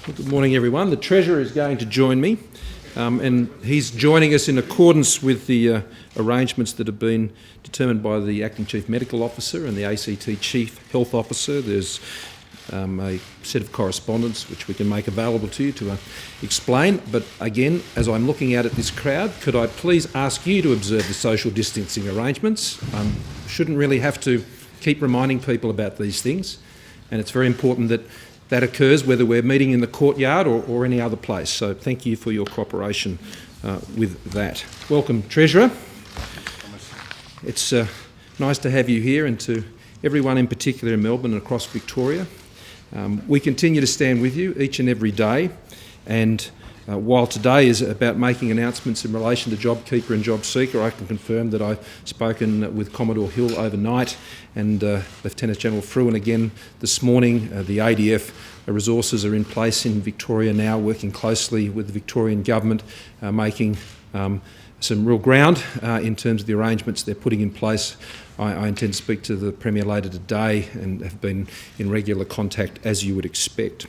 Well, good morning, everyone. The Treasurer is going to join me, and he's joining us in accordance with the arrangements that have been determined by the Acting Chief Medical Officer and the ACT Chief Health Officer. There's a set of correspondence which we can make available to you to explain. But again, as I'm looking out at this crowd, could I please ask you to observe the social distancing arrangements? Shouldn't really have to keep reminding people about these things, and it's very important that that occurs whether we're meeting in the courtyard or any other place. So thank you for your cooperation with that. Welcome, Treasurer. It's nice to have you here, and to everyone in particular in Melbourne and across Victoria. We continue to stand with you each and every day, and while today is about making announcements in relation to JobKeeper and JobSeeker, I can confirm that I've spoken with Commodore Hill overnight and Lieutenant General Fruin again this morning. The ADF resources are in place in Victoria now, working closely with the Victorian Government, making some real ground in terms of the arrangements they're putting in place. I intend to speak to the Premier later today and have been in regular contact, as you would expect.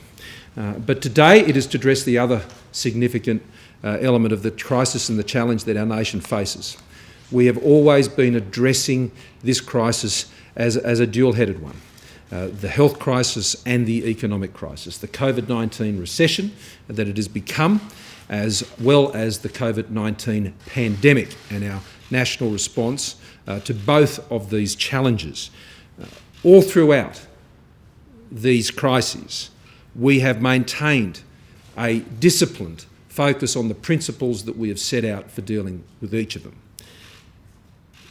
But today it is to address the other significant element of the crisis and the challenge that our nation faces. We have always been addressing this crisis as a dual-headed one. The health crisis and the economic crisis, the COVID-19 recession that it has become, as well as the COVID-19 pandemic and our national response to both of these challenges. All throughout these crises, we have maintained a disciplined focus on the principles that we have set out for dealing with each of them.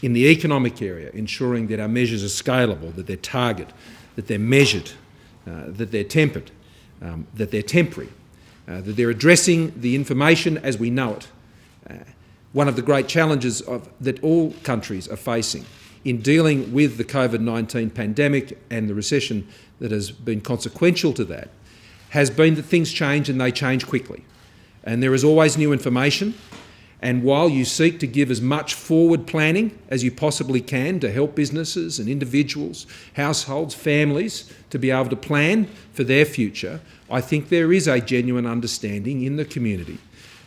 In the economic area, ensuring that our measures are scalable, that they're targeted, that they're measured, that they're tempered, that they're temporary, that they're addressing the information as we know it. One of the great challenges that all countries are facing in dealing with the COVID-19 pandemic and the recession that has been consequential to that has been that things change, and they change quickly. And there is always new information, and while you seek to give as much forward planning as you possibly can to help businesses and individuals, households, families to be able to plan for their future, I think there is a genuine understanding in the community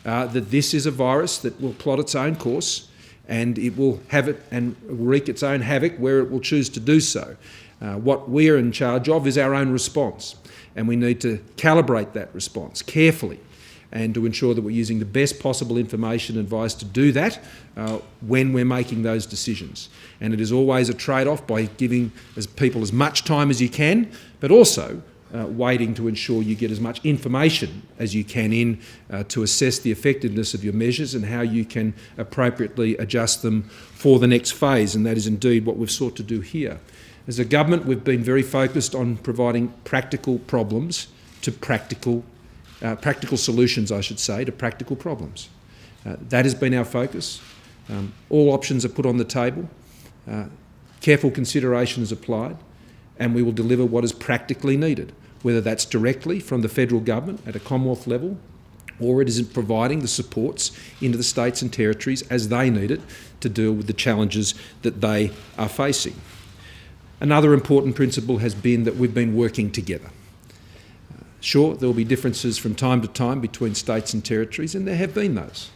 that this is a virus that will plot its own course, and it will have it and wreak its own havoc where it will choose to do so. What we're in charge of is our own response, and we need to calibrate that response carefully and to ensure that we're using the best possible information and advice to do that when we're making those decisions. And it is always a trade-off by giving people as much time as you can, but also waiting to ensure you get as much information as you can in to assess the effectiveness of your measures and how you can appropriately adjust them for the next phase. And that is indeed what we've sought to do here. As a government, we've been very focused on providing practical problems to practical solutions, I should say, to practical problems. That has been our focus. All options are put on the table. Careful consideration is applied, and we will deliver what is practically needed, whether that's directly from the federal government at a Commonwealth level, or it is in providing the supports into the states and territories as they need it to deal with the challenges that they are facing. Another important principle has been that we've been working together. Sure, there will be differences from time to time between states and territories, and there have been those.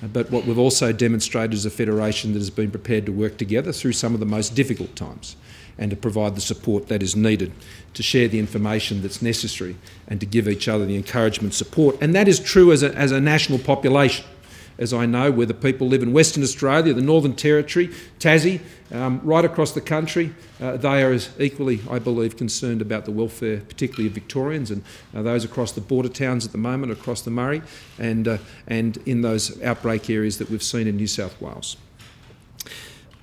But what we've also demonstrated is a federation that has been prepared to work together through some of the most difficult times and to provide the support that is needed, to share the information that's necessary and to give each other the encouragement, support. And that is true as a national population. As I know, whether people live in Western Australia, the Northern Territory, Tassie, right across the country, they are as equally, I believe, concerned about the welfare, particularly of Victorians and those across the border towns at the moment, across the Murray, and in those outbreak areas that we've seen in New South Wales.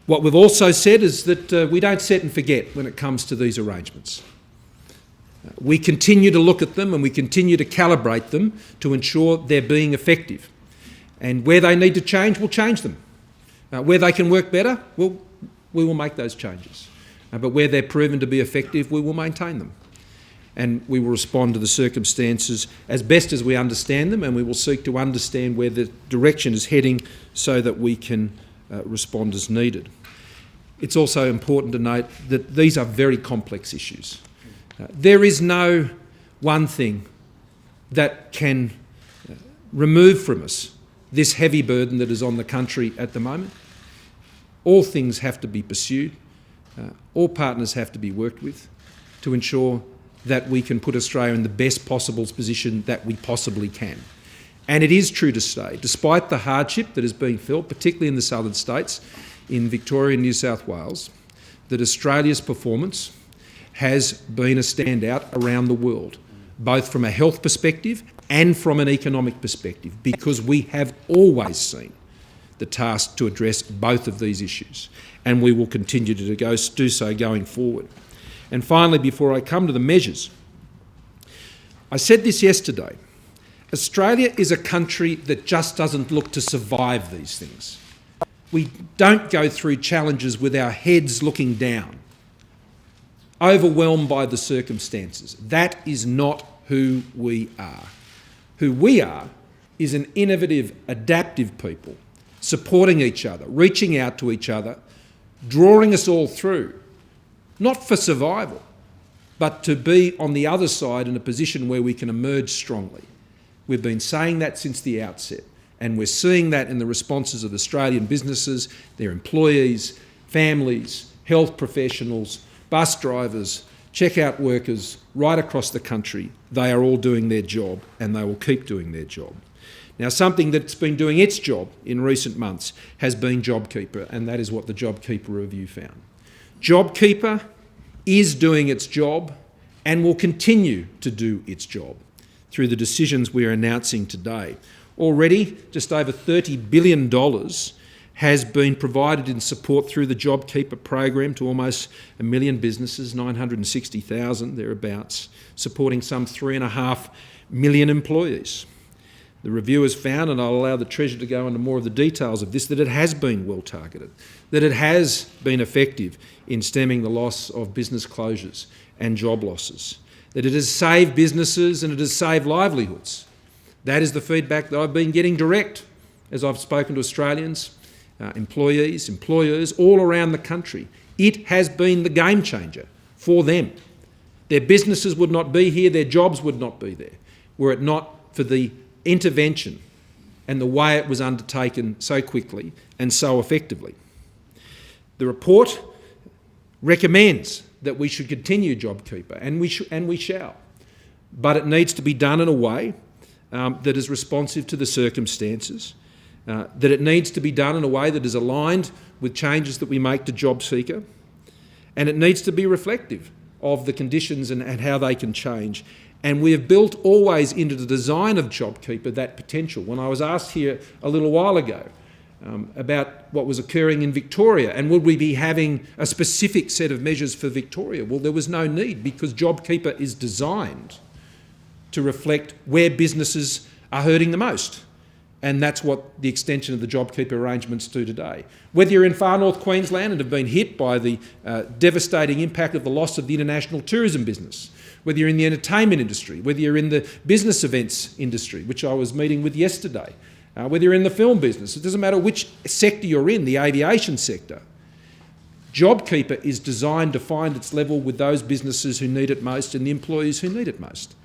What we've also said is that we don't set and forget when it comes to these arrangements. We continue to look at them and we continue to calibrate them to ensure they're being effective. And where they need to change, we'll change them. Where they can work better, we will make those changes. But where they're proven to be effective, we will maintain them. And we will respond to the circumstances as best as we understand them, and we will seek to understand where the direction is heading so that we can respond as needed. It's also important to note that these are very complex issues. There is no one thing that can remove from us this heavy burden that is on the country at the moment. All things have to be pursued. All partners have to be worked with to ensure that we can put Australia in the best possible position that we possibly can. And it is true to say, despite the hardship that is being felt, particularly in the southern states, in Victoria and New South Wales, that Australia's performance has been a standout around the world, both from a health perspective and from an economic perspective, because we have always seen the task to address both of these issues, and we will continue to do so going forward. And finally, before I come to the measures, I said this yesterday, Australia is a country that just doesn't look to survive these things. We don't go through challenges with our heads looking down, overwhelmed by the circumstances. That is not who we are. Who we are is an innovative, adaptive people, supporting each other, reaching out to each other, drawing us all through, not for survival, but to be on the other side in a position where we can emerge strongly. We've been saying that since the outset, and we're seeing that in the responses of Australian businesses, their employees, families, health professionals, bus drivers, checkout workers, right across the country. They are all doing their job, and they will keep doing their job. Now, something that's been doing its job in recent months has been JobKeeper, and that is what the JobKeeper review found. JobKeeper is doing its job and will continue to do its job through the decisions we are announcing today. Already, just over $30 billion has been provided in support through the JobKeeper program to almost 1 million businesses, 960,000 thereabouts, supporting some 3.5 million employees. The review has found, and I'll allow the Treasurer to go into more of the details of this, that it has been well targeted, that it has been effective in stemming the loss of business closures and job losses, that it has saved businesses and it has saved livelihoods. That is the feedback that I've been getting direct as I've spoken to Australians, employees, employers all around the country. It has been the game changer for them. Their businesses would not be here, their jobs would not be there, were it not for the intervention and the way it was undertaken so quickly and so effectively. The report recommends that we should continue JobKeeper, and we shall, but it needs to be done in a way that is responsive to the circumstances, that it needs to be done in a way that is aligned with changes that we make to JobSeeker, and it needs to be reflective of the conditions and how they can change. And we have built always into the design of JobKeeper that potential. When I was asked here a little while ago about what was occurring in Victoria and would we be having a specific set of measures for Victoria, well, there was no need, because JobKeeper is designed to reflect where businesses are hurting the most. And that's what the extension of the JobKeeper arrangements do today. Whether you're in far north Queensland and have been hit by the devastating impact of the loss of the international tourism business, whether you're in the entertainment industry, whether you're in the business events industry, which I was meeting with yesterday, whether you're in the film business, it doesn't matter which sector you're in, the aviation sector, JobKeeper is designed to find its level with those businesses who need it most and the employees who need it most.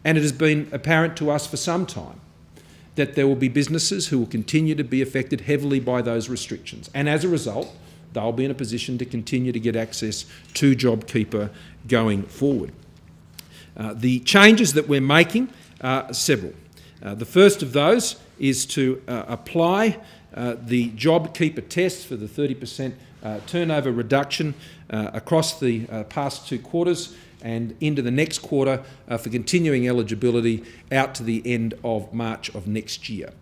And it has been apparent to us for some time that there will be businesses who will continue to be affected heavily by those restrictions. And as a result, they'll be in a position to continue to get access to JobKeeper going forward. The changes that we're making are several. The first of those is to apply the JobKeeper test for the 30% turnover reduction across the past 2 quarters and into the next quarter for continuing eligibility out to the end of March of next year.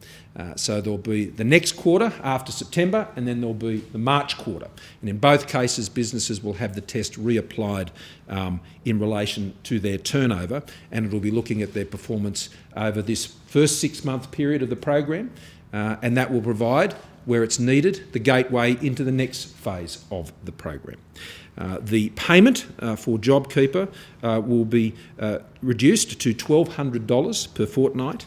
So there'll be the next quarter after September, and then there'll be the March quarter. And in both cases, businesses will have the test reapplied in relation to their turnover, and it'll be looking at their performance over this first 6-month period of the program, and that will provide, where it's needed, the gateway into the next phase of the program. The payment for JobKeeper will be reduced to $1,200 per fortnight,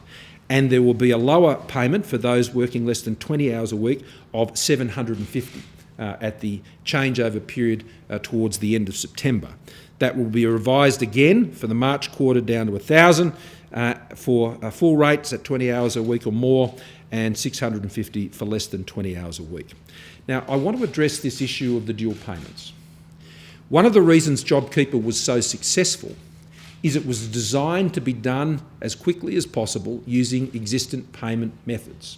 and there will be a lower payment for those working less than 20 hours a week of $750 at the changeover period towards the end of September. That will be revised again for the March quarter down to $1,000, for full rates at 20 hours a week or more, and $650 for less than 20 hours a week. Now, I want to address this issue of the dual payments. One of the reasons JobKeeper was so successful is it was designed to be done as quickly as possible using existent payment methods.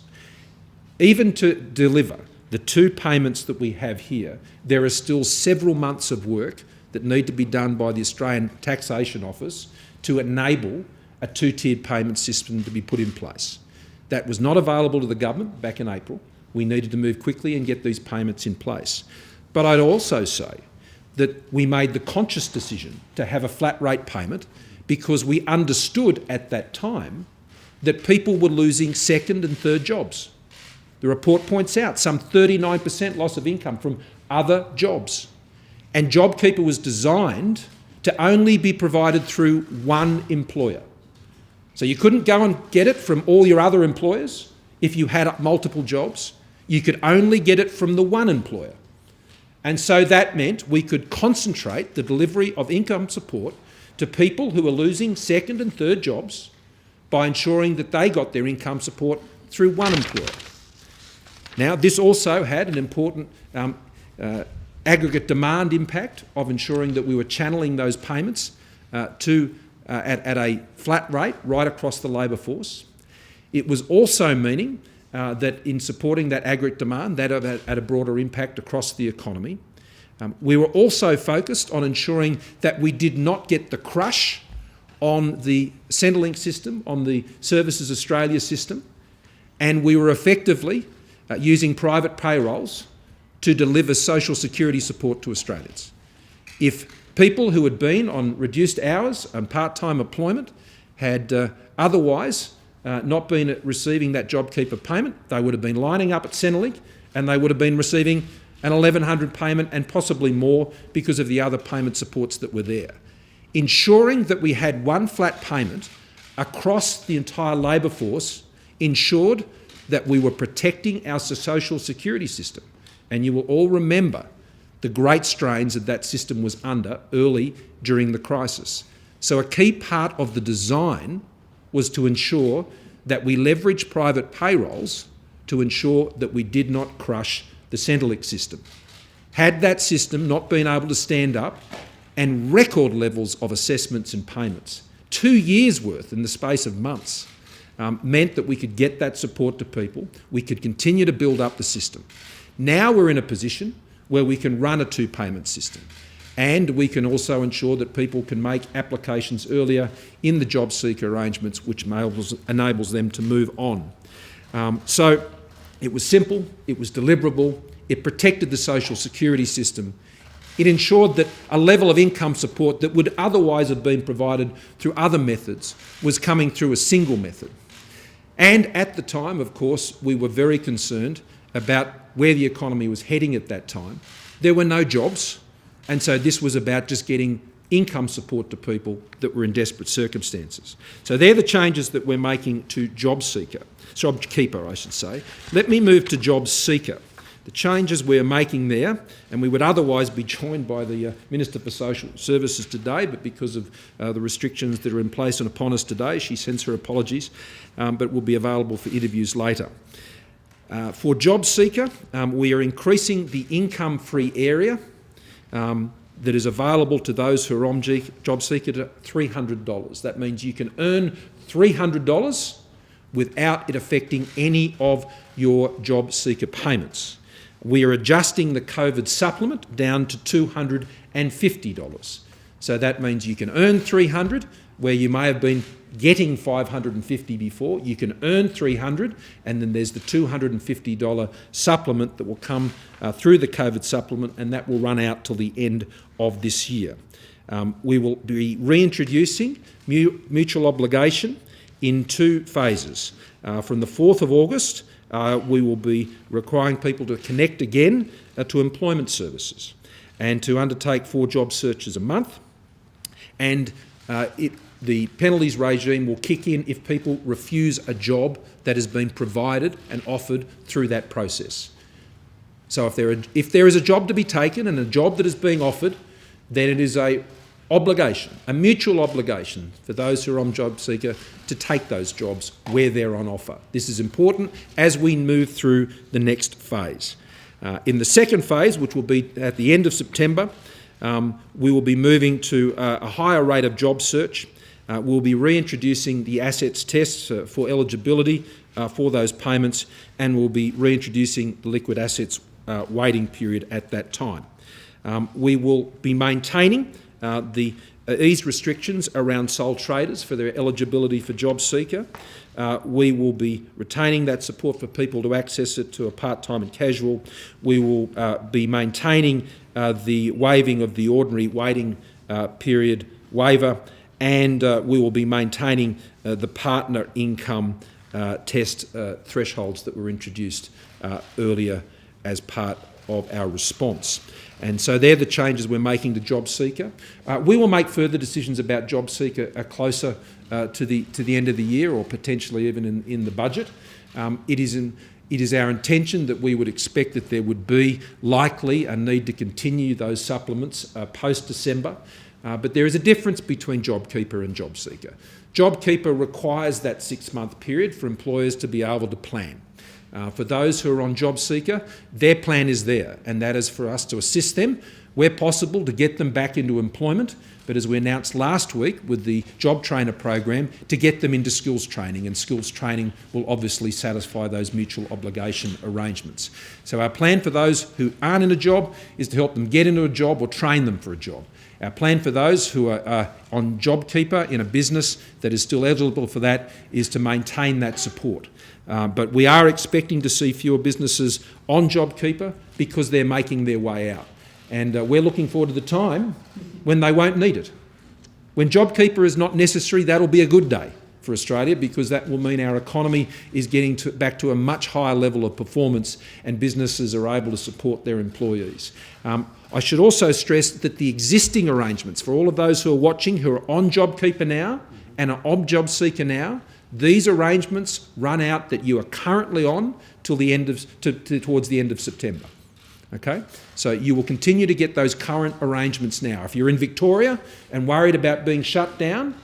Even to deliver the two payments that we have here, there are still several months of work that need to be done by the Australian Taxation Office to enable a two-tiered payment system to be put in place. That was not available to the government back in April. We needed to move quickly and get these payments in place. But I'd also say that we made the conscious decision to have a flat rate payment because we understood at that time that people were losing second and third jobs. The report points out some 39% loss of income from other jobs. And JobKeeper was designed to only be provided through one employer. So you couldn't go and get it from all your other employers if you had multiple jobs. You could only get it from the one employer. And so that meant we could concentrate the delivery of income support to people who were losing second and third jobs by ensuring that they got their income support through one employer. Now, this also had an important aggregate demand impact of ensuring that we were channeling those payments at a flat rate right across the labour force. It was also meaning that in supporting that aggregate demand, that had a broader impact across the economy. We were also focused on ensuring that we did not get the crush on the Centrelink system, on the Services Australia system, and we were effectively using private payrolls to deliver social security support to Australians. If people who had been on reduced hours and part-time employment had otherwise not been receiving that JobKeeper payment, they would have been lining up at Centrelink and they would have been receiving an $1,100 payment and possibly more because of the other payment supports that were there. Ensuring that we had one flat payment across the entire labour force ensured that we were protecting our social security system. And you will all remember the great strains that system was under early during the crisis. So a key part of the design was to ensure that we leveraged private payrolls to ensure that we did not crush the Centrelink system. Had that system not been able to stand up, and record levels of assessments and payments, 2 years' worth in the space of months, meant that we could get that support to people, we could continue to build up the system. Now we're in a position where we can run a two-payment system, and we can also ensure that people can make applications earlier in the JobSeeker arrangements, which enables them to move on. So it was simple, it was deliverable, it protected the social security system, it ensured that a level of income support that would otherwise have been provided through other methods was coming through a single method. And at the time, of course, we were very concerned about where the economy was heading at that time. There were no jobs, and so this was about just getting income support to people that were in desperate circumstances. So they're the changes that we're making to JobKeeper, I should say. Let me move to JobSeeker. The changes we're making there, and we would otherwise be joined by the Minister for Social Services today, but because of the restrictions that are in place and upon us today, she sends her apologies, but will be available for interviews later. For JobSeeker, we are increasing the income-free area that is available to those who are on JobSeeker to $300. That means you can earn $300 without it affecting any of your JobSeeker payments. We are adjusting the COVID supplement down to $250. So that means you can earn $300 where you may have been getting $550 before. You can earn $300, and then there's the $250 supplement that will come through the COVID supplement, and that will run out till the end of this year. We will be reintroducing mutual obligation in 2 phases. From the 4th of August, we will be requiring people to connect again to employment services and to undertake 4 job searches a month. And the penalties regime will kick in if people refuse a job that has been provided and offered through that process. So if there is a job to be taken and a job that is being offered, then it is an obligation, a mutual obligation for those who are on JobSeeker to take those jobs where they're on offer. This is important as we move through the next phase. In the second phase, which will be at the end of September, we will be moving to a higher rate of job search. We'll be reintroducing the assets tests for eligibility for those payments, and we'll be reintroducing the liquid assets waiting period at that time. We will be maintaining the eased restrictions around sole traders for their eligibility for JobSeeker. We will be retaining that support for people to access it to a part-time and casual. We will be maintaining the waiving of the ordinary waiting period waiver, and we will be maintaining the partner income test thresholds that were introduced earlier as part of our response. And so they're the changes we're making to JobSeeker. We will make further decisions about JobSeeker closer to the end of the year, or potentially even in the budget. It is our intention that we would expect that there would be likely a need to continue those supplements post-December. But there is a difference between JobKeeper and JobSeeker. JobKeeper requires that 6-month period for employers to be able to plan. For those who are on JobSeeker, their plan is there, and that is for us to assist them where possible to get them back into employment, but as we announced last week with the Job Trainer program, to get them into skills training, and skills training will obviously satisfy those mutual obligation arrangements. So our plan for those who aren't in a job is to help them get into a job or train them for a job. Our plan for those who are on JobKeeper in a business that is still eligible for that is to maintain that support. But we are expecting to see fewer businesses on JobKeeper because they're making their way out. And we're looking forward to the time when they won't need it. When JobKeeper is not necessary, that'll be a good day for Australia, because that will mean our economy is getting back to a much higher level of performance and businesses are able to support their employees. I should also stress that the existing arrangements for all of those who are watching who are on JobKeeper now and are on JobSeeker now, these arrangements run out that you are currently on till the end of towards the end of September. Okay, so you will continue to get those current arrangements now. If you're in Victoria and worried about being shut down,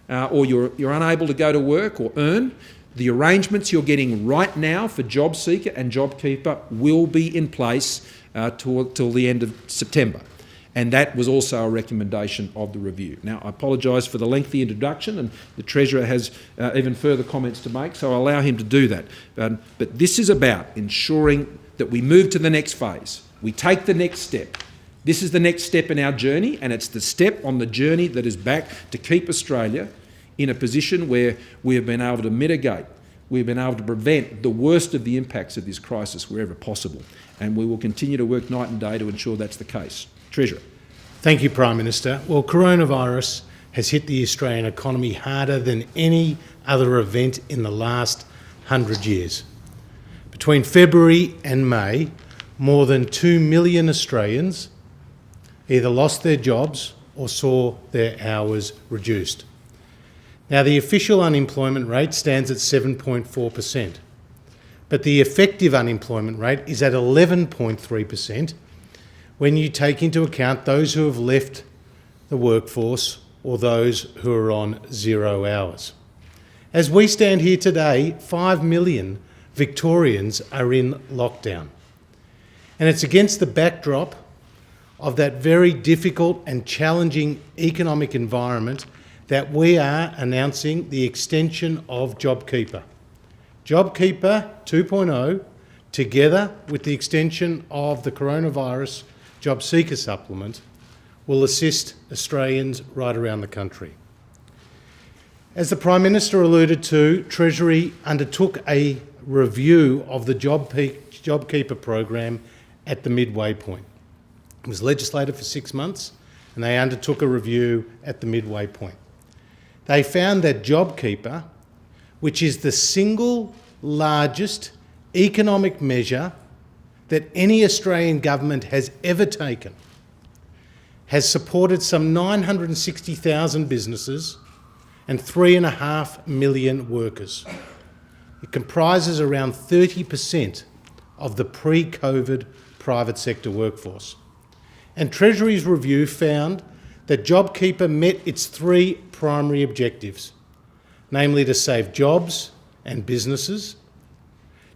or you're unable to go to work or earn, the arrangements you're getting right now for JobSeeker and JobKeeper will be in place till the end of September. And that was also a recommendation of the review. Now, I apologise for the lengthy introduction, and the Treasurer has even further comments to make, so I'll allow him to do that. But this is about ensuring that we move to the next phase. We take the next step. This is the next step in our journey, and it's the step on the journey that is back to keep Australia in a position where we have been able to mitigate, we've been able to prevent the worst of the impacts of this crisis wherever possible. And we will continue to work night and day to ensure that's the case. Treasurer. Thank you, Prime Minister. Well, coronavirus has hit the Australian economy harder than any other event in the last 100 years. Between February and May, more than 2 million Australians either lost their jobs or saw their hours reduced. Now, the official unemployment rate stands at 7.4%, but the effective unemployment rate is at 11.3% when you take into account those who have left the workforce or those who are on 0 hours. As we stand here today, 5 million Victorians are in lockdown. And it's against the backdrop of that very difficult and challenging economic environment that we are announcing the extension of JobKeeper. JobKeeper 2.0, together with the extension of the coronavirus JobSeeker supplement, will assist Australians right around the country. As the Prime Minister alluded to, Treasury undertook a review of the JobKeeper program at the midway point. It was legislated for 6 months, and they undertook a review at the midway point. They found that JobKeeper, which is the single largest economic measure that any Australian government has ever taken, has supported some 960,000 businesses and 3.5 million workers. It comprises around 30% of the pre-COVID private sector workforce. And Treasury's review found that JobKeeper met its three primary objectives, namely to save jobs and businesses,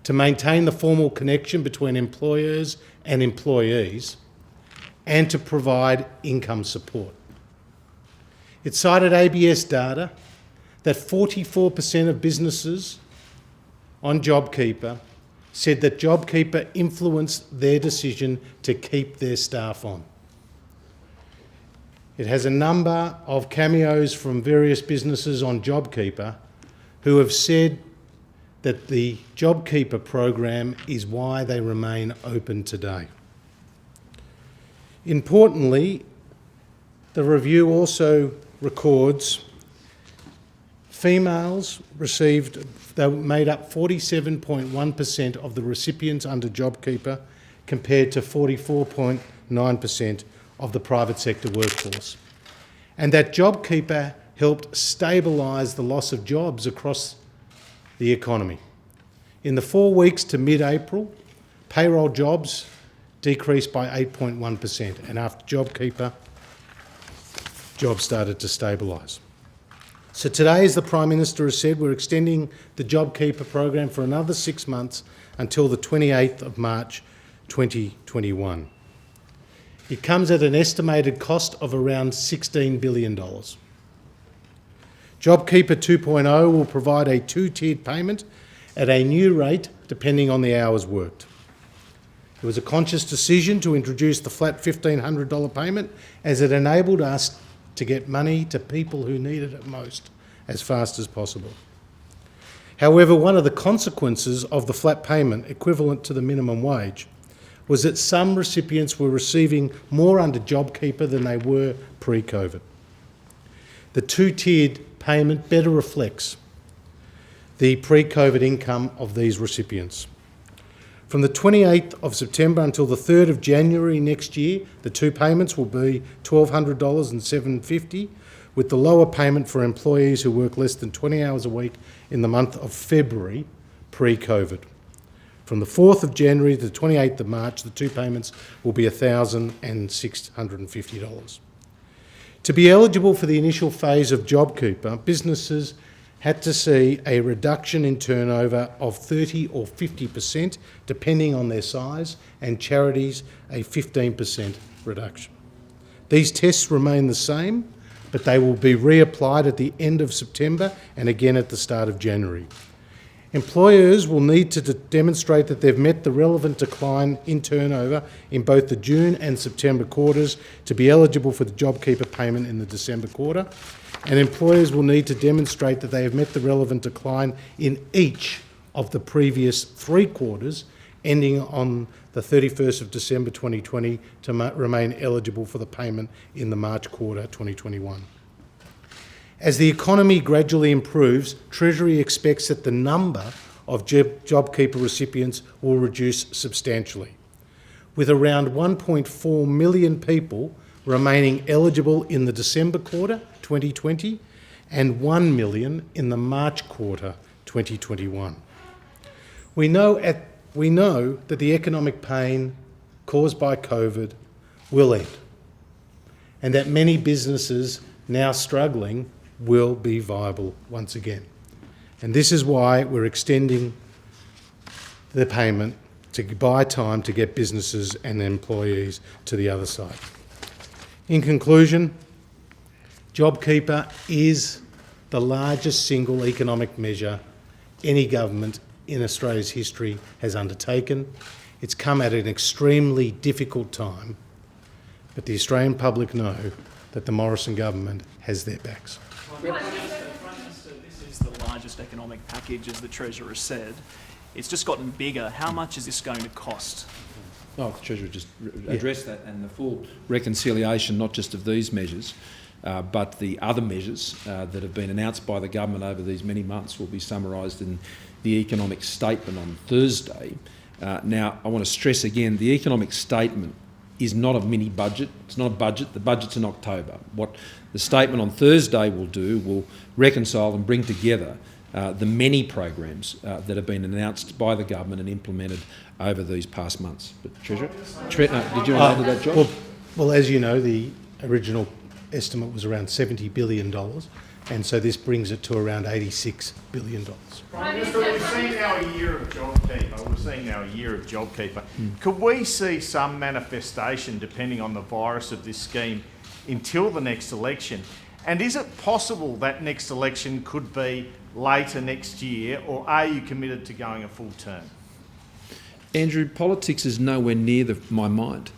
to maintain the formal connection between employers and employees, and to provide income support. It cited ABS data that 44% of businesses on JobKeeper said that JobKeeper influenced their decision to keep their staff on. It has a number of cameos from various businesses on JobKeeper who have said that the JobKeeper program is why they remain open today. Importantly, the review also records females they made up 47.1% of the recipients under JobKeeper compared to 44.9% of the private sector workforce, and that JobKeeper helped stabilise the loss of jobs across the economy. In the 4 weeks to mid-April, payroll jobs decreased by 8.1%, and after JobKeeper, jobs started to stabilise. So today, as the Prime Minister has said, we're extending the JobKeeper program for another 6 months until the 28th of March 2021. It comes at an estimated cost of around $16 billion. JobKeeper 2.0 will provide a two-tiered payment at a new rate depending on the hours worked. It was a conscious decision to introduce the flat $1,500 payment as it enabled us to get money to people who needed it most as fast as possible. However, one of the consequences of the flat payment, equivalent to the minimum wage, was that some recipients were receiving more under JobKeeper than they were pre-COVID. The two-tiered payment better reflects the pre-COVID income of these recipients. From the 28th of September until the 3rd of January next year, the two payments will be $1,200 and $750, with the lower payment for employees who work less than 20 hours a week in the month of February pre-COVID. From the 4th of January to the 28th of March, the two payments will be $1,000 and $650. To be eligible for the initial phase of JobKeeper, businesses had to see a reduction in turnover of 30 or 50%, depending on their size, and charities a 15% reduction. These tests remain the same, but they will be reapplied at the end of September and again at the start of January. Employers will need to demonstrate that they've met the relevant decline in turnover in both the June and September quarters to be eligible for the JobKeeper payment in the December quarter, and employers will need to demonstrate that they have met the relevant decline in each of the previous 3 quarters, ending on the 31st of December 2020 to remain eligible for the payment in the March quarter 2021. As the economy gradually improves, Treasury expects that the number of JobKeeper recipients will reduce substantially, with around 1.4 million people remaining eligible in the December quarter 2020 and 1 million in the March quarter 2021. We know that the economic pain caused by COVID will end, and that many businesses now struggling will be viable once again. And this is why we're extending the payment to buy time to get businesses and employees to the other side. In conclusion, JobKeeper is the largest single economic measure any government in Australia's history has undertaken. It's come at an extremely difficult time, but the Australian public know that the Morrison government has their backs. Prime Minister, this is the largest economic package, as the Treasurer said. It's just gotten bigger. How much is this going to cost? Oh, the Treasurer just addressed that, and the full reconciliation, not just of these measures, but the other measures that have been announced by the government over these many months will be summarised in the economic statement on Thursday. Now, I want to stress again, the economic statement is not a mini budget. It's not a budget. The budget's in October. What the statement on Thursday will do will reconcile and bring together the many programs that have been announced by the government and implemented over these past months. But Treasurer, did you want to add to that, Josh? Well, as you know, the original estimate was around $70 billion, and so this brings it to around $86 billion. Prime Minister, we've seen now a year of JobKeeper. Could we see some manifestation, depending on the virus, of this scheme until the next election? And is it possible that next election could be later next year, or are you committed to going a full term? Andrew, politics is nowhere near my mind.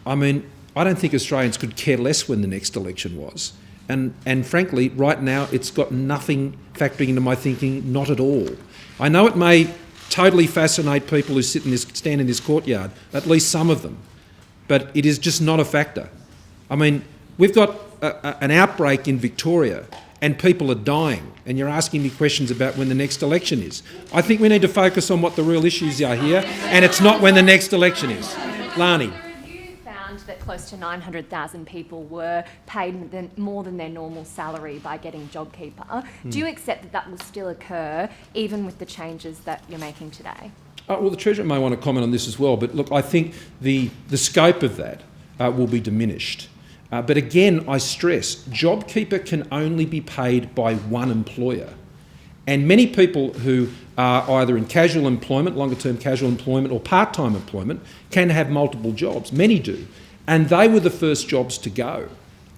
I mean, I don't think Australians could care less when the next election was. And frankly, right now, it's got nothing factoring into my thinking, not at all. I know it may totally fascinate people who stand in this courtyard, at least some of them, but it is just not a factor. I mean, we've got an outbreak in Victoria and people are dying, and you're asking me questions about when the next election is. I think we need to focus on what the real issues are here, and it's not when the next election is. Lani. That close to 900,000 people were paid more than their normal salary by getting JobKeeper. Do you accept that that will still occur even with the changes that you're making today? Well, the Treasurer may want to comment on this as well, but look, I think the scope of that will be diminished. But again, I stress, JobKeeper can only be paid by one employer. And many people who are either in casual employment, longer-term casual employment, or part-time employment can have multiple jobs. Many do. And they were the first jobs to go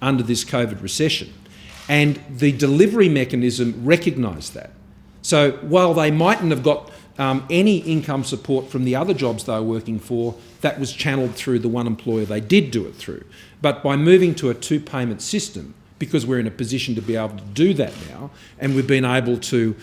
under this COVID recession. And the delivery mechanism recognised that. So while they mightn't have got any income support from the other jobs they were working for, that was channelled through the one employer they did do it through. But by moving to a two-payment system, because we're in a position to be able to do that now, and we've been able to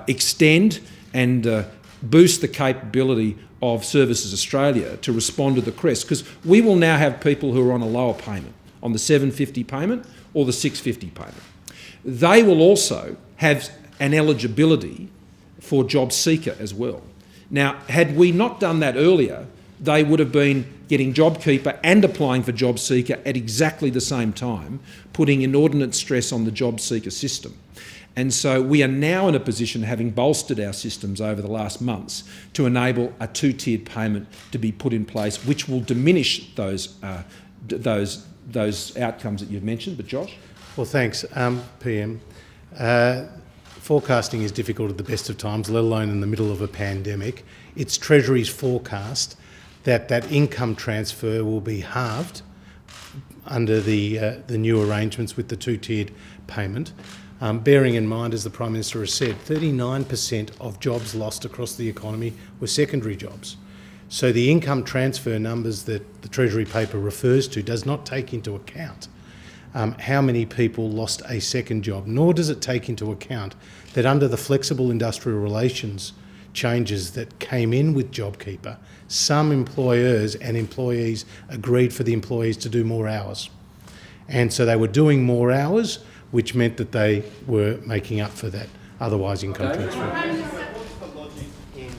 extend and boost the capability of Services Australia to respond to the crest, because we will now have people who are on a lower payment, on the $750 payment or the $650 payment. They will also have an eligibility for JobSeeker as well. Now, had we not done that earlier, they would have been getting JobKeeper and applying for JobSeeker at exactly the same time, putting inordinate stress on the JobSeeker system. And so we are now in a position, having bolstered our systems over the last months, to enable a two-tiered payment to be put in place, which will diminish those outcomes that you've mentioned. But Josh? Well, thanks, PM. Forecasting is difficult at the best of times, let alone in the middle of a pandemic. It's Treasury's forecast that income transfer will be halved under the new arrangements with the two-tiered payment. Bearing in mind, as the Prime Minister has said, 39% of jobs lost across the economy were secondary jobs. So the income transfer numbers that the Treasury paper refers to does not take into account how many people lost a second job, nor does it take into account that under the flexible industrial relations changes that came in with JobKeeper, some employers and employees agreed for the employees to do more hours. And so they were doing more hours, which meant that they were making up for that otherwise income transfer. What's the logic in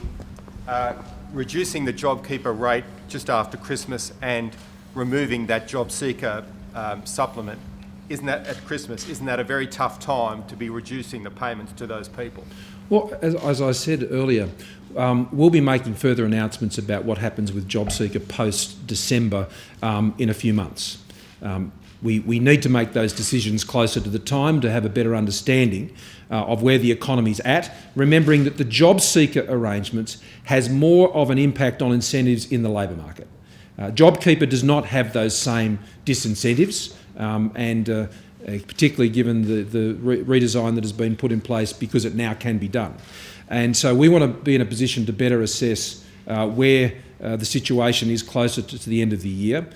reducing the JobKeeper rate just after Christmas and removing that JobSeeker supplement? Isn't that at Christmas? Isn't that a very tough time to be reducing the payments to those people? Well, as I said earlier, we'll be making further announcements about what happens with JobSeeker post-December in a few months. We need to make those decisions closer to the time to have a better understanding of where the economy's at, remembering that the JobSeeker arrangements has more of an impact on incentives in the labour market. JobKeeper does not have those same disincentives, and particularly given the redesign that has been put in place, because it now can be done. And so we want to be in a position to better assess where the situation is closer to the end of the year.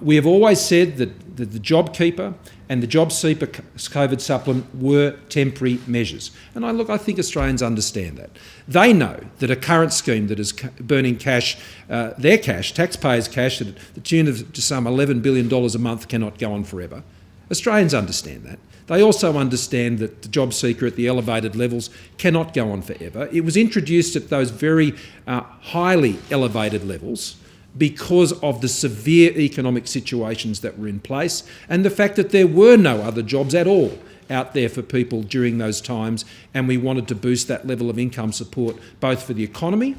We have always said that the JobKeeper and the JobSeeker COVID supplement were temporary measures. And I think Australians understand that. They know that a current scheme that is burning cash, their cash, taxpayers' cash, at the tune of some $11 billion a month cannot go on forever. Australians understand that. They also understand that the JobSeeker at the elevated levels cannot go on forever. It was introduced at those very highly elevated levels because of the severe economic situations that were in place and the fact that there were no other jobs at all out there for people during those times, and we wanted to boost that level of income support both for the economy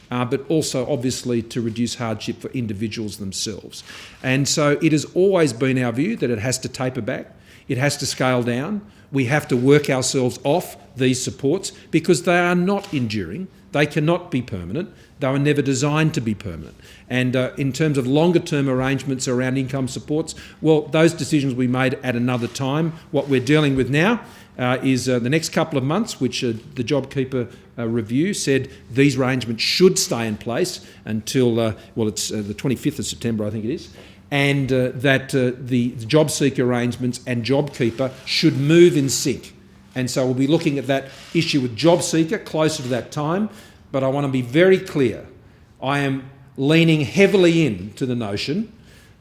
but also obviously to reduce hardship for individuals themselves. And so it has always been our view that it has to taper back, it has to scale down. We have to work ourselves off these supports because they are not enduring, they cannot be permanent, they were never designed to be permanent. And in terms of longer term arrangements around income supports, well, those decisions we made at another time. What we're dealing with now is the next couple of months, which the JobKeeper review said these arrangements should stay in place until, it's the 25th of September, I think it is, and that the JobSeeker arrangements and JobKeeper should move in sync. And so we'll be looking at that issue with JobSeeker closer to that time, but I want to be very clear. I am leaning heavily into the notion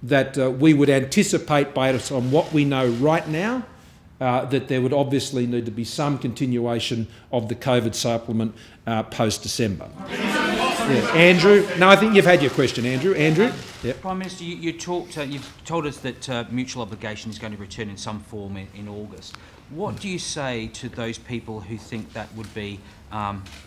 that we would anticipate, based on what we know right now, that there would obviously need to be some continuation of the COVID supplement post-December. Yeah. Andrew? No, I think you've had your question, Andrew. Andrew? Yep. Prime Minister, you've told us that mutual obligation is going to return in some form in August. What do you say to those people who think that would be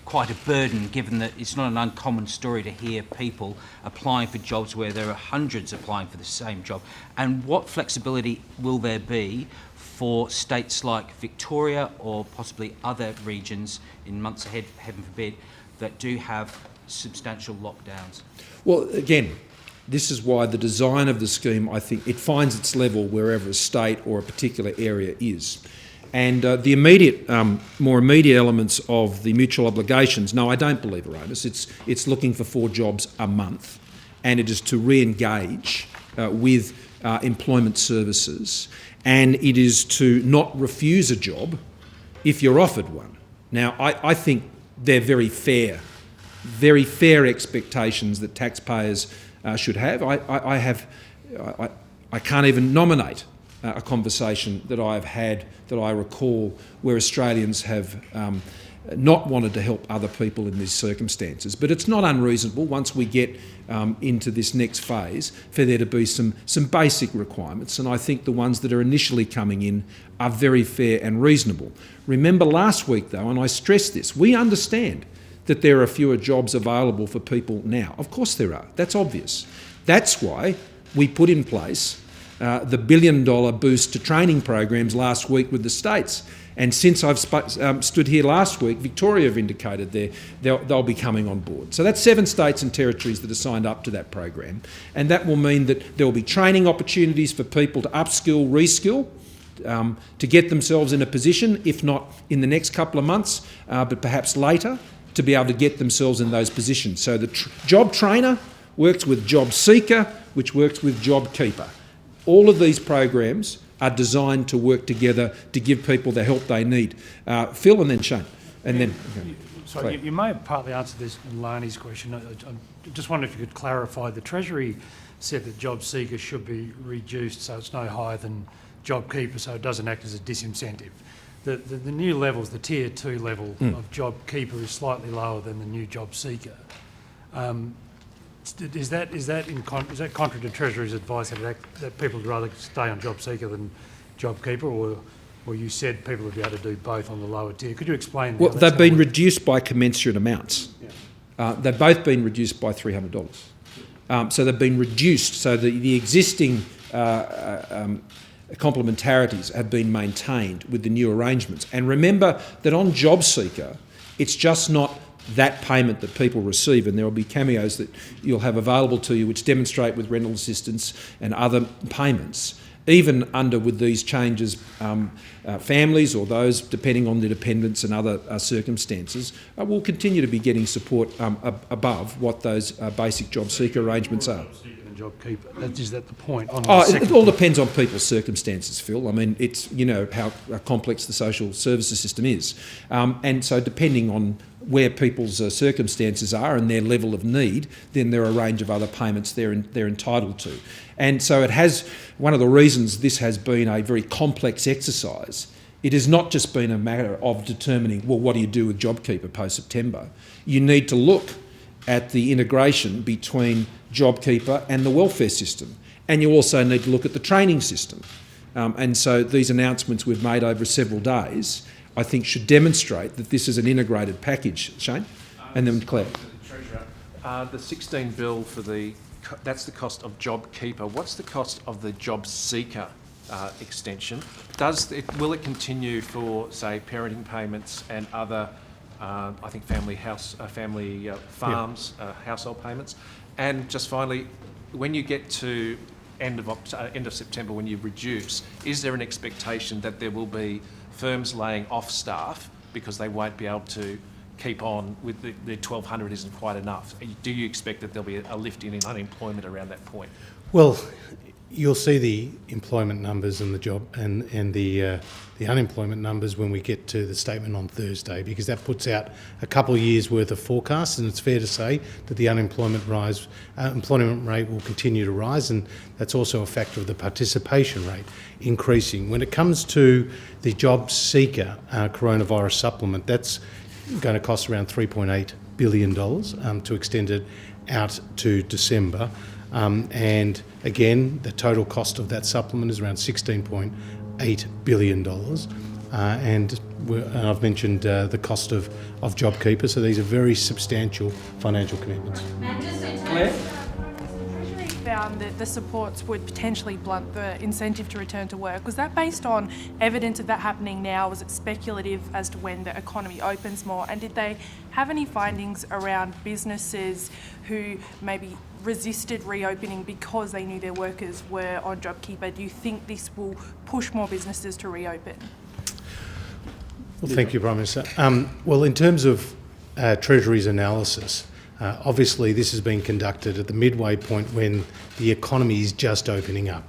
quite a burden, given that it's not an uncommon story to hear people applying for jobs where there are hundreds applying for the same job? And what flexibility will there be for states like Victoria or possibly other regions in months ahead, heaven forbid, that do have substantial lockdowns? Well, again, this is why the design of the scheme, I think, it finds its level wherever a state or a particular area is. And the immediate, more immediate elements of the mutual obligations, no, I don't believe are onus. It's looking for 4 jobs a month, and it is to re-engage with employment services, and it is to not refuse a job if you're offered one. Now, I think they're very fair expectations that taxpayers should have. I can't even nominate a conversation that I've had that I recall where Australians have not wanted to help other people in these circumstances. But it's not unreasonable once we get into this next phase for there to be some basic requirements, and I think the ones that are initially coming in are very fair and reasonable. Remember last week though, and I stress this, we understand that there are fewer jobs available for people now. Of course there are, that's obvious. That's why we put in place the $1 billion boost to training programs last week with the states. And since I've stood here last week, Victoria have indicated they'll be coming on board. So that's 7 states and territories that are signed up to that program. And that will mean that there will be training opportunities for people to upskill, reskill, to get themselves in a position, if not in the next couple of months, but perhaps later, to be able to get themselves in those positions. So the job trainer works with JobSeeker, which works with JobKeeper. All of these programs are designed to work together to give people the help they need. Phil and then Shane. And then... Okay. Sorry, you may have partly answered this in Lani's question. I just wondered if you could clarify. The Treasury said that JobSeeker should be reduced so it's no higher than JobKeeper, so it doesn't act as a disincentive. The new levels, the Tier 2 level of JobKeeper is slightly lower than the new JobSeeker. Is that contrary to Treasury's advice that people would rather stay on JobSeeker than JobKeeper, or you said people would be able to do both on the lower tier? Could you explain? Well, they've been reduced by commensurate amounts. Yeah. They've both been reduced by $300. So they've been reduced. So the existing complementarities have been maintained with the new arrangements. And remember that on JobSeeker, it's just not that payment that people receive, and there will be cameos that you'll have available to you which demonstrate with rental assistance and other payments. Even with these changes, families or those depending on their dependents and other circumstances will continue to be getting support above what those basic JobSeeker arrangements are. JobKeeper. Is that the point? It all depends on people's circumstances, Phil. I mean, it's, you know, how complex the social services system is. And so depending on where people's circumstances are and their level of need, then there are a range of other payments they're entitled to. And so it has, one of the reasons this has been a very complex exercise, it has not just been a matter of determining, well, what do you do with JobKeeper post-September? You need to look at the integration between JobKeeper and the welfare system. And you also need to look at the training system. And so these announcements we've made over several days, I think, should demonstrate that this is an integrated package. Shane? And then Claire. The 16 bill for that's the cost of JobKeeper. What's the cost of the JobSeeker extension? Will it continue for, say, parenting payments and other, I think, family farms, household payments? And just finally, when you get to end of September, when you reduce, is there an expectation that there will be firms laying off staff because they won't be able to keep on with the 1,200 isn't quite enough? Do you expect that there'll be a lift in unemployment around that point? Well, you'll see the employment numbers and the job and the unemployment numbers when we get to the statement on Thursday, because that puts out a couple of years' worth of forecasts, and it's fair to say that the employment rate will continue to rise, and that's also a factor of the participation rate increasing. When it comes to the JobSeeker coronavirus supplement, that's going to cost around $3.8 billion to extend it out to December. And again, the total cost of that supplement is around $16.8 billion. And I've mentioned the cost of JobKeeper, so these are very substantial financial commitments. Claire? Treasury found that the supports would potentially blunt the incentive to return to work. Was that based on evidence of that happening now? Was it speculative as to when the economy opens more? And did they have any findings around businesses who maybe resisted reopening because they knew their workers were on JobKeeper? Do you think this will push more businesses to reopen? Well, thank you, Prime Minister. Well, in terms of Treasury's analysis, obviously this has been conducted at the midway point when the economy is just opening up.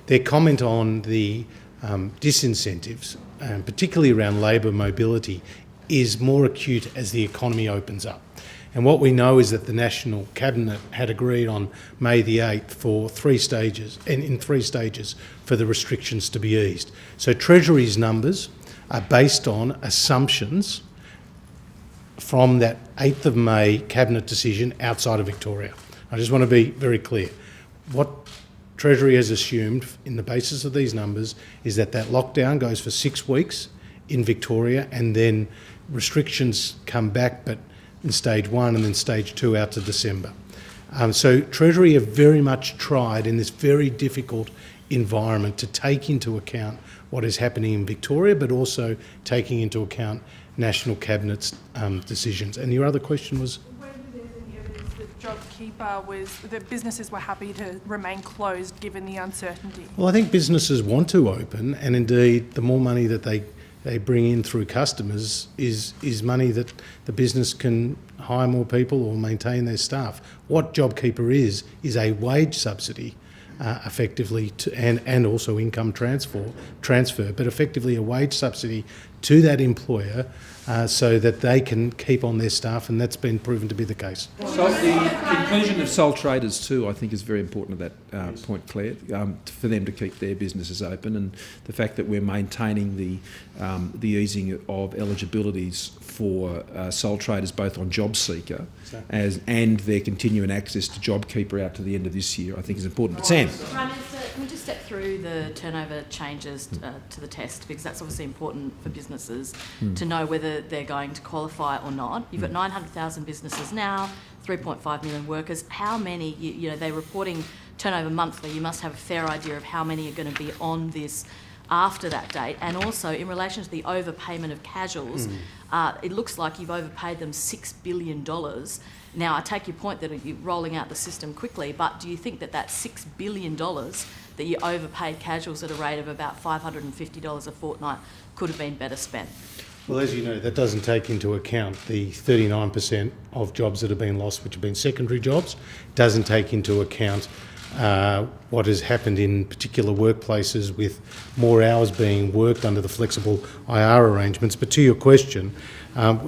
Their comment on the disincentives, particularly around labour mobility, is more acute as the economy opens up. And what we know is that the National Cabinet had agreed on May the 8th for 3 stages, and in 3 stages for the restrictions to be eased. So Treasury's numbers are based on assumptions from that 8th of May Cabinet decision outside of Victoria. I just want to be very clear. What Treasury has assumed in the basis of these numbers is that lockdown goes for 6 weeks in Victoria, and then restrictions come back, but in stage 1 and then stage 2 out to December. So Treasury have very much tried in this very difficult environment to take into account what is happening in Victoria, but also taking into account National Cabinet's decisions. And your other question was? Whether there's any evidence that JobKeeper that businesses were happy to remain closed given the uncertainty? Well, I think businesses want to open, and indeed the more money that they bring in through customers is money that the business can hire more people or maintain their staff. What JobKeeper is a wage subsidy, effectively, and also income transfer, but effectively a wage subsidy to that employer so that they can keep on their staff, and that's been proven to be the case. So the inclusion of sole traders too, I think, is very important at that point, Claire, for them to keep their businesses open, and the fact that we're maintaining the easing of eligibilities for sole traders both on JobSeeker and their continuing access to JobKeeper out to the end of this year, I think is important. But Sam? Prime Minister, can we just step through the turnover changes to the test, because that's obviously important for businesses to know whether they're going to qualify or not. You've got 900,000 businesses now, 3.5 million workers. How many, they're reporting turnover monthly. You must have a fair idea of how many are going to be on this after that date. And also, in relation to the overpayment of casuals, it looks like you've overpaid them $6 billion. Now, I take your point that you're rolling out the system quickly, but do you think that $6 billion that you overpaid casuals at a rate of about $550 a fortnight could have been better spent? Well, as you know, that doesn't take into account the 39% of jobs that have been lost, which have been secondary jobs. Doesn't take into account what has happened in particular workplaces with more hours being worked under the flexible IR arrangements. But to your question,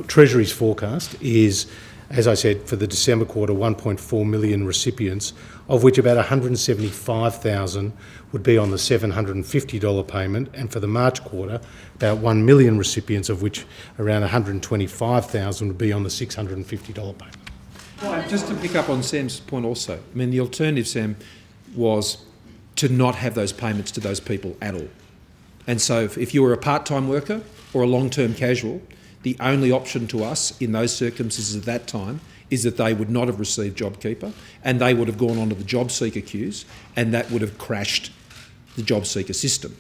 Treasury's forecast is, as I said, for the December quarter, 1.4 million recipients, of which about 175,000 would be on the $750 payment, and for the March quarter, about 1 million recipients, of which around 125,000 would be on the $650 payment. Just to pick up on Sam's point also, I mean, the alternative, Sam, was to not have those payments to those people at all. And so if you were a part-time worker or a long-term casual, the only option to us in those circumstances at that time is that they would not have received JobKeeper and they would have gone onto the JobSeeker queues, and that would have crashed the JobSeeker system.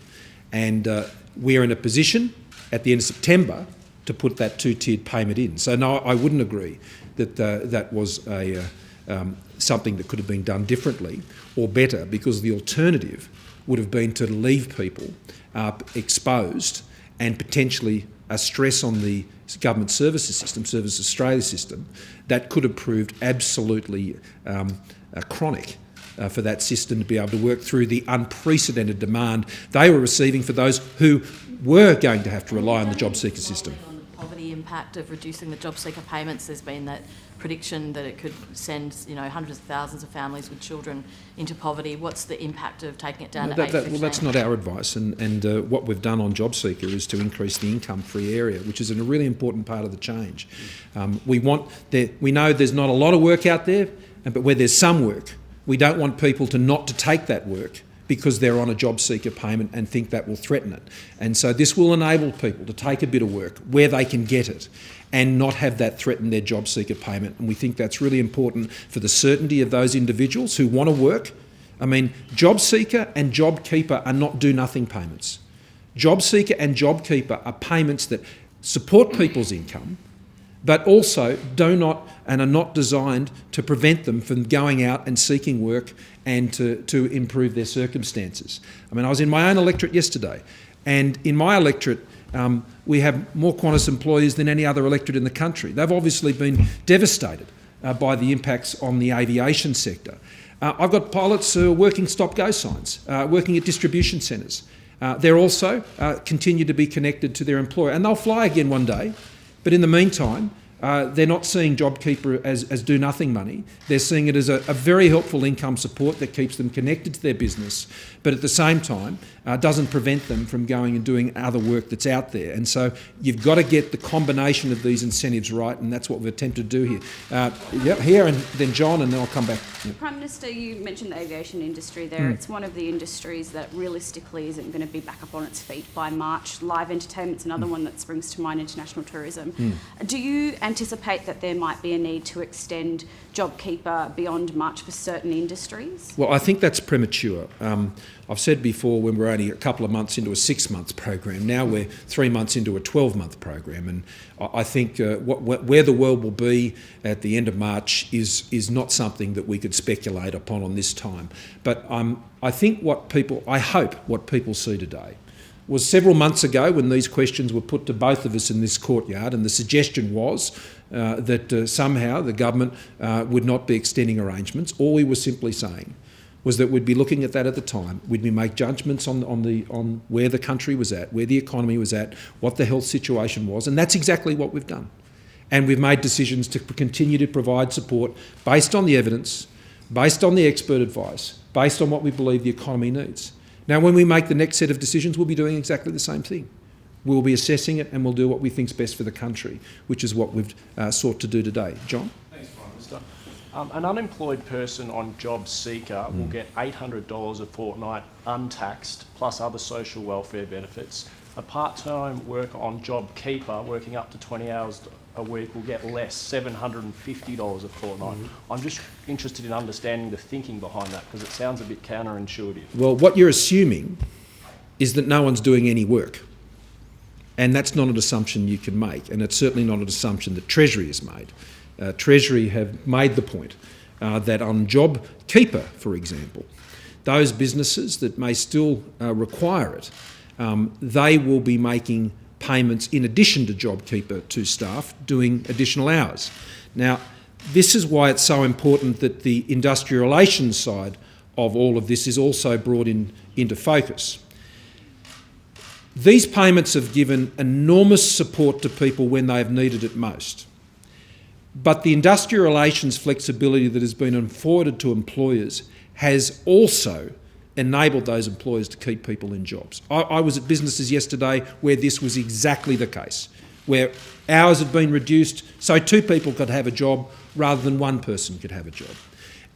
And we're in a position at the end of September to put that two-tiered payment in. So no, I wouldn't agree that that was something that could have been done differently or better, because the alternative would have been to leave people exposed and potentially a stress on the government services system, Service Australia system, that could have proved absolutely chronic for that system to be able to work through the unprecedented demand they were receiving for those who were going to have to rely on the JobSeeker system. On the poverty impact of reducing the JobSeeker payments, there's been that prediction that it could send, hundreds of thousands of families with children into poverty. What's the impact of taking it down to 8%? Well, that's not our advice, and what we've done on JobSeeker is to increase the income-free area, which is a really important part of the change. We know there's not a lot of work out there, but where there's some work, we don't want people to take that work because they're on a JobSeeker payment and think that will threaten it. And so this will enable people to take a bit of work where they can get it and not have that threaten their JobSeeker payment. And we think that's really important for the certainty of those individuals who want to work. I mean, JobSeeker and JobKeeper are not do-nothing payments. JobSeeker and JobKeeper are payments that support people's income, but also are not designed to prevent them from going out and seeking work and to improve their circumstances. I mean, I was in my own electorate yesterday, and in my electorate, we have more Qantas employees than any other electorate in the country. They've obviously been devastated by the impacts on the aviation sector. I've got pilots who are working stop-go signs, working at distribution centres. They're also continue to be connected to their employer, and they'll fly again one day. But in the meantime, they're not seeing JobKeeper as do-nothing money. They're seeing it as a very helpful income support that keeps them connected to their business, but at the same time doesn't prevent them from going and doing other work that's out there. And so you've got to get the combination of these incentives right, and that's what we've attempted to do here. Here, and then John, and then I'll come back. Prime Minister, you mentioned the aviation industry there. It's one of the industries that realistically isn't going to be back up on its feet by March. Live entertainment's another one that springs to mind, international tourism. Do you anticipate that there might be a need to extend JobKeeper beyond March for certain industries? Well, I think that's premature. I've said before, when we're only a couple of months into a 6-month program, now we're 3 months into a 12-month program, and I think where the world will be at the end of March is not something that we could speculate upon on this time. But I think I hope what people see today was several months ago when these questions were put to both of us in this courtyard, and the suggestion was that somehow the government would not be extending arrangements. All we were simply saying was that we'd be looking at that at the time. We'd make judgments on where the country was at, where the economy was at, what the health situation was, and that's exactly what we've done. And we've made decisions to continue to provide support based on the evidence, based on the expert advice, based on what we believe the economy needs. Now, when we make the next set of decisions, we'll be doing exactly the same thing. We'll be assessing it, and we'll do what we think's best for the country, which is what we've sought to do today. John? Thanks, Prime Minister. An unemployed person on JobSeeker will get $800 a fortnight untaxed, plus other social welfare benefits. A part-time worker on JobKeeper, working up to 20 hours a week, will get less, $750 a fortnight. I'm just interested in understanding the thinking behind that, because it sounds a bit counterintuitive. Well, what you're assuming is that no one's doing any work. And that's not an assumption you can make, and it's certainly not an assumption that Treasury has made. Treasury have made the point that on JobKeeper, for example, those businesses that may still require it, they will be making payments in addition to JobKeeper to staff doing additional hours. Now, this is why it's so important that the industrial relations side of all of this is also brought into focus. These payments have given enormous support to people when they have needed it most. But the industrial relations flexibility that has been afforded to employers has also enabled those employers to keep people in jobs. I was at businesses yesterday where this was exactly the case, where hours had been reduced so 2 people could have a job rather than 1 person could have a job.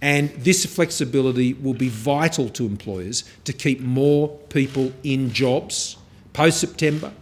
And this flexibility will be vital to employers to keep more people in jobs post-September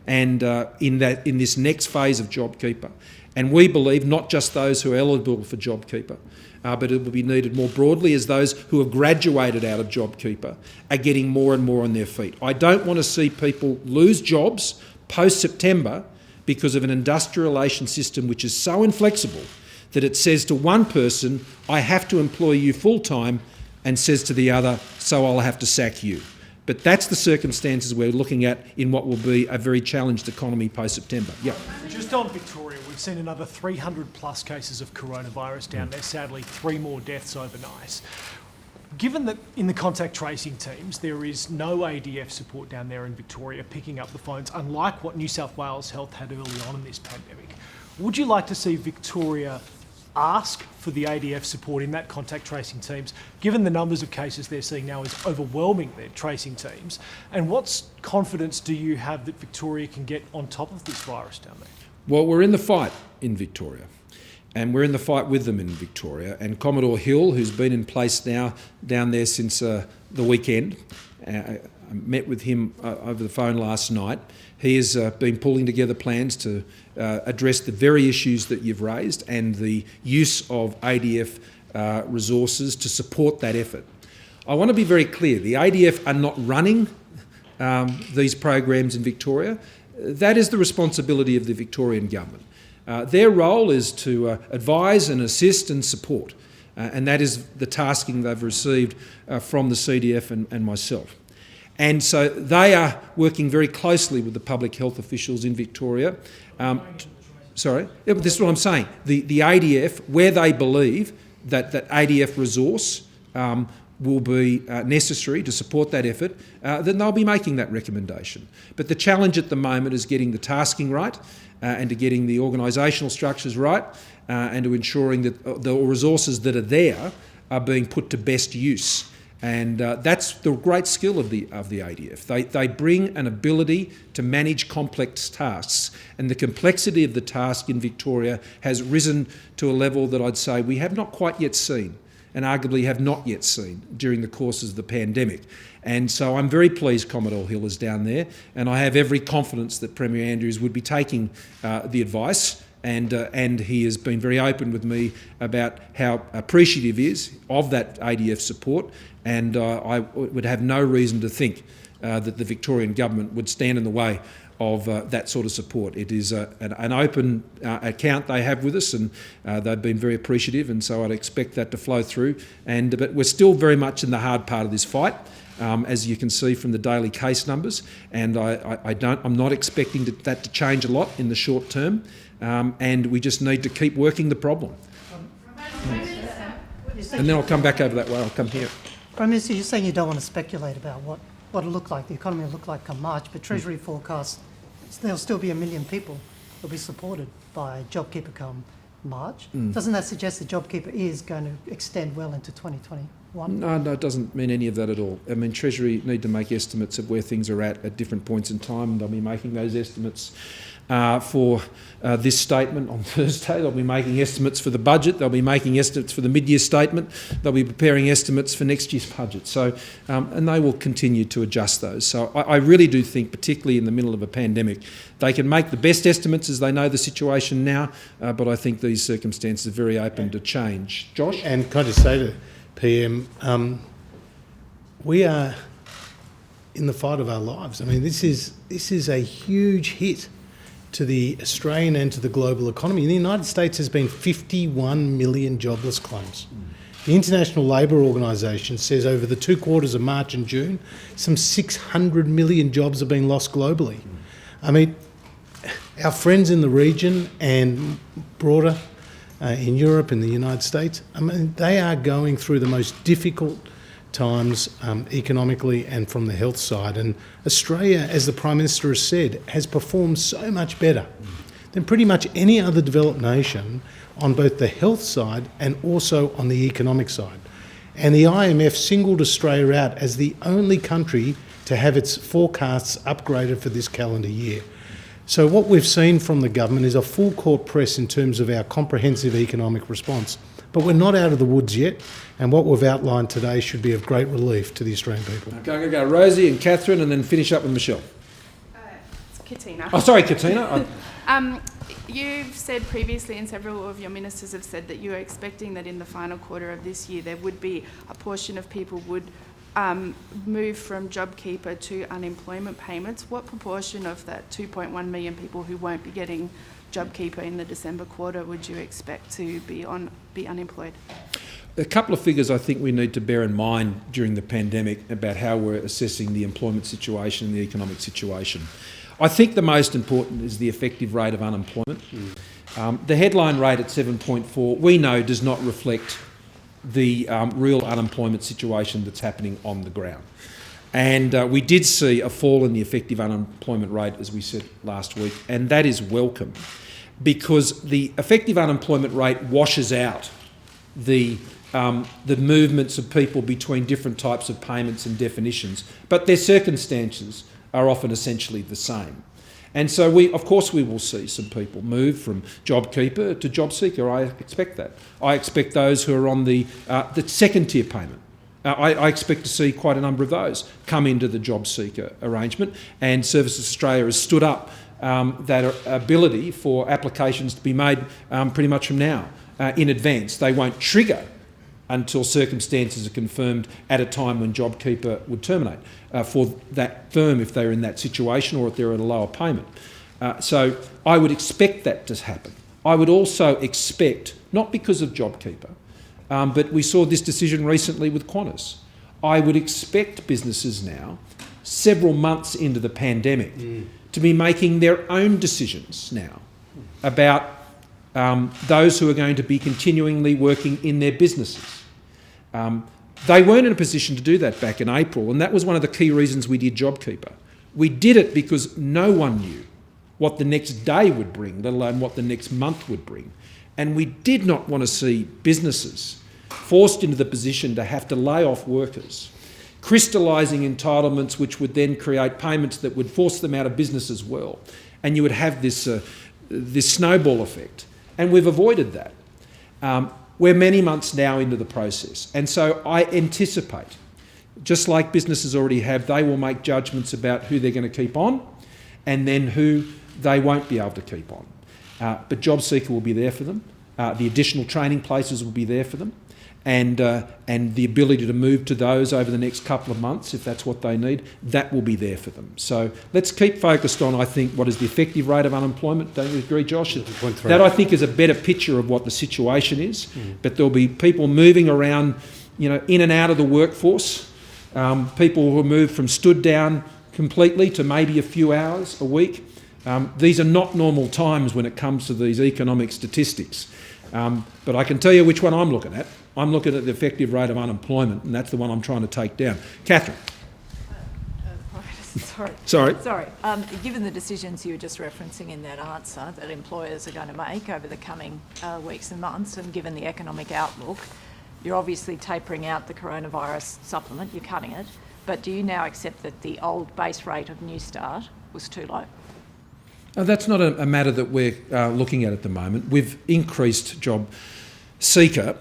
and in this next phase of JobKeeper. And we believe not just those who are eligible for JobKeeper, but it will be needed more broadly as those who have graduated out of JobKeeper are getting more and more on their feet. I don't want to see people lose jobs post-September because of an industrial relations system which is so inflexible that it says to one person, I have to employ you full-time, and says to the other, so I'll have to sack you. But that's the circumstances we're looking at in what will be a very challenged economy post-September. Yeah. Just on Victoria, we've seen another 300 plus cases of coronavirus down there, sadly 3 more deaths overnight. Given that in the contact tracing teams there is no ADF support down there in Victoria picking up the phones, unlike what New South Wales Health had early on in this pandemic, would you like to see Victoria ask for the ADF support in that contact tracing teams, given the numbers of cases they're seeing now is overwhelming their tracing teams? And what confidence do you have that Victoria can get on top of this virus down there? Well, we're in the fight in Victoria, and we're in the fight with them in Victoria. And Commodore Hill, who's been in place now down there since the weekend, I met with him over the phone last night. He has been pulling together plans to address the very issues that you've raised and the use of ADF resources to support that effort. I want to be very clear, the ADF are not running these programs in Victoria. That is the responsibility of the Victorian government. Their role is to advise and assist and support, and that is the tasking they've received from the CDF and myself. And so they are working very closely with the public health officials in Victoria. Sorry, yeah, but this is what I'm saying. The ADF, where they believe that ADF resource will be necessary to support that effort, then they'll be making that recommendation. But the challenge at the moment is getting the tasking right and to getting the organisational structures right and to ensuring that the resources that are there are being put to best use. And that's the great skill of the ADF. They bring an ability to manage complex tasks, and the complexity of the task in Victoria has risen to a level that I'd say we have not quite yet seen, and arguably have not yet seen during the courses of the pandemic. And so I'm very pleased Commodore Hill is down there, and I have every confidence that Premier Andrews would be taking the advice. And he has been very open with me about how appreciative he is of that ADF support, and I would have no reason to think that the Victorian government would stand in the way of that sort of support. It is an open account they have with us, and they've been very appreciative, and so I'd expect that to flow through. But we're still very much in the hard part of this fight. As you can see from the daily case numbers, and I'm not expecting that to change a lot in the short term, and we just need to keep working the problem. And then I'll come back over that way. I'll come here. Prime Minister, you're saying you don't want to speculate about what it'll look like, the economy will look like come March, but Treasury forecasts there'll still be 1 million people that'll be supported by JobKeeper come March. Doesn't that suggest that JobKeeper is going to extend well into 2021? No, it doesn't mean any of that at all. I mean, Treasury need to make estimates of where things are at different points in time, and they'll be making those estimates for this statement on Thursday. They'll be making estimates for the budget. They'll be making estimates for the mid-year statement. They'll be preparing estimates for next year's budget. So, and they will continue to adjust those. So I really do think, particularly in the middle of a pandemic, they can make the best estimates as they know the situation now, but I think these circumstances are very open to change. Josh? And can I just say to PM, we are in the fight of our lives. I mean, this is a huge hit to the Australian and to the global economy. In the United States, there's been 51 million jobless claims. The International Labour Organisation says over the 2 quarters of March and June, some 600 million jobs have been lost globally. I mean, our friends in the region and broader in Europe and the United States, I mean, they are going through the most difficult times economically and from the health side. And Australia, as the Prime Minister has said, has performed so much better than pretty much any other developed nation on both the health side and also on the economic side. And the IMF singled Australia out as the only country to have its forecasts upgraded for this calendar year. So what we've seen from the government is a full court press in terms of our comprehensive economic response. But we're not out of the woods yet, and what we've outlined today should be of great relief to the Australian people. Okay, I'm going to go Rosie and Catherine and then finish up with Michelle. Katina. Oh, sorry, Katina. You've said previously, and several of your ministers have said, that you are expecting that in the final quarter of this year there would be a portion of people would move from JobKeeper to unemployment payments. What proportion of that 2.1 million people who won't be getting JobKeeper in the December quarter would you expect to be unemployed? A couple of figures I think we need to bear in mind during the pandemic about how we're assessing the employment situation and the economic situation. I think the most important is the effective rate of unemployment. The headline rate at 7.4 we know does not reflect the real unemployment situation that's happening on the ground. And we did see a fall in the effective unemployment rate, as we said last week, and that is welcome because the effective unemployment rate washes out the movements of people between different types of payments and definitions, but their circumstances are often essentially the same. And so of course we will see some people move from JobKeeper to JobSeeker. I expect that. I expect those who are on the second tier payment. I expect to see quite a number of those come into the JobSeeker arrangement, and Services Australia has stood up that ability for applications to be made pretty much from now in advance. They won't trigger until circumstances are confirmed at a time when JobKeeper would terminate for that firm if they're in that situation or if they're at a lower payment. So I would expect that to happen. I would also expect, not because of JobKeeper, but we saw this decision recently with Qantas. I would expect businesses now, several months into the pandemic, to be making their own decisions now about those who are going to be continually working in their businesses. They weren't in a position to do that back in April, and that was one of the key reasons we did JobKeeper. We did it because no one knew what the next day would bring, let alone what the next month would bring. And we did not want to see businesses forced into the position to have to lay off workers, crystallising entitlements which would then create payments that would force them out of business as well. And you would have this snowball effect. And we've avoided that. We're many months now into the process. And so I anticipate, just like businesses already have, they will make judgments about who they're going to keep on and then who they won't be able to keep on. But JobSeeker will be there for them. The additional training places will be there for them. And the ability to move to those over the next couple of months, if that's what they need, that will be there for them. So let's keep focused on, I think, what is the effective rate of unemployment. Don't you agree, Josh? That, I think, is a better picture of what the situation is. But there'll be people moving around, in and out of the workforce, people who move from stood down completely to maybe a few hours a week. These are not normal times when it comes to these economic statistics. But I can tell you which one I'm looking at. I'm looking at the effective rate of unemployment, and that's the one I'm trying to take down. Catherine. Sorry. Given the decisions you were just referencing in that answer that employers are going to make over the coming weeks and months, and given the economic outlook, you're obviously tapering out the coronavirus supplement, you're cutting it, but do you now accept that the old base rate of New Start was too low? That's not a matter that we're looking at the moment. We've increased JobSeeker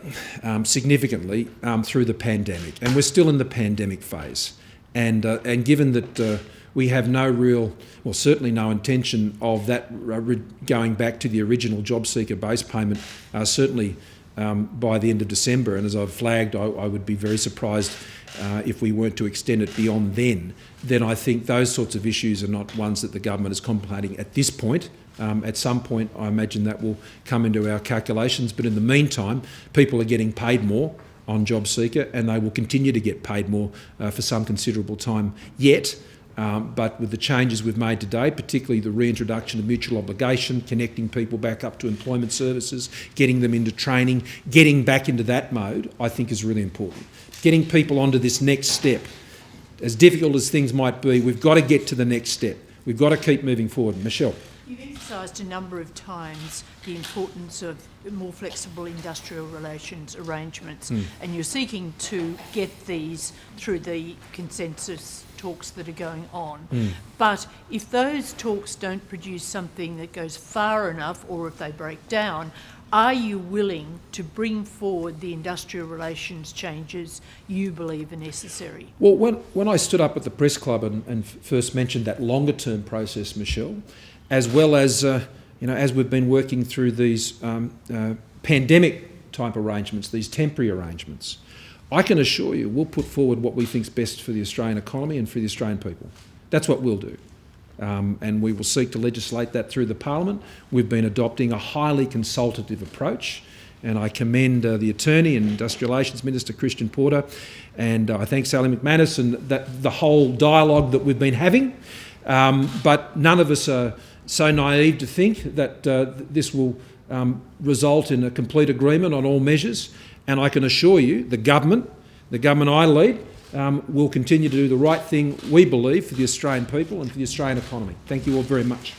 significantly through the pandemic, and we're still in the pandemic phase. And given that we have certainly no intention of that going back to the original JobSeeker base payment, certainly by the end of December, and as I've flagged, I would be very surprised if we weren't to extend it beyond then I think those sorts of issues are not ones that the government is contemplating at this point. At some point, I imagine that will come into our calculations, but in the meantime, people are getting paid more on JobSeeker, and they will continue to get paid more for some considerable time yet. But with the changes we've made today, particularly the reintroduction of mutual obligation, connecting people back up to employment services, getting them into training, getting back into that mode, I think is really important. Getting people onto this next step, as difficult as things might be, we've got to get to the next step. We've got to keep moving forward. Michelle. You've emphasised a number of times the importance of more flexible industrial relations arrangements, and you're seeking to get these through the consensus talks that are going on. But if those talks don't produce something that goes far enough, or if they break down, are you willing to bring forward the industrial relations changes you believe are necessary? Well, when I stood up at the press club and first mentioned that longer term process, Michelle, as well as as we've been working through these pandemic type arrangements, these temporary arrangements, I can assure you we'll put forward what we think is best for the Australian economy and for the Australian people. That's what we'll do. And we will seek to legislate that through the Parliament. We've been adopting a highly consultative approach, and I commend the Attorney and Industrial Relations Minister Christian Porter, and I thank Sally McManus and the whole dialogue that we've been having. But none of us are so naive to think that this will result in a complete agreement on all measures. And I can assure you the government I lead, will continue to do the right thing, we believe, for the Australian people and for the Australian economy. Thank you all very much.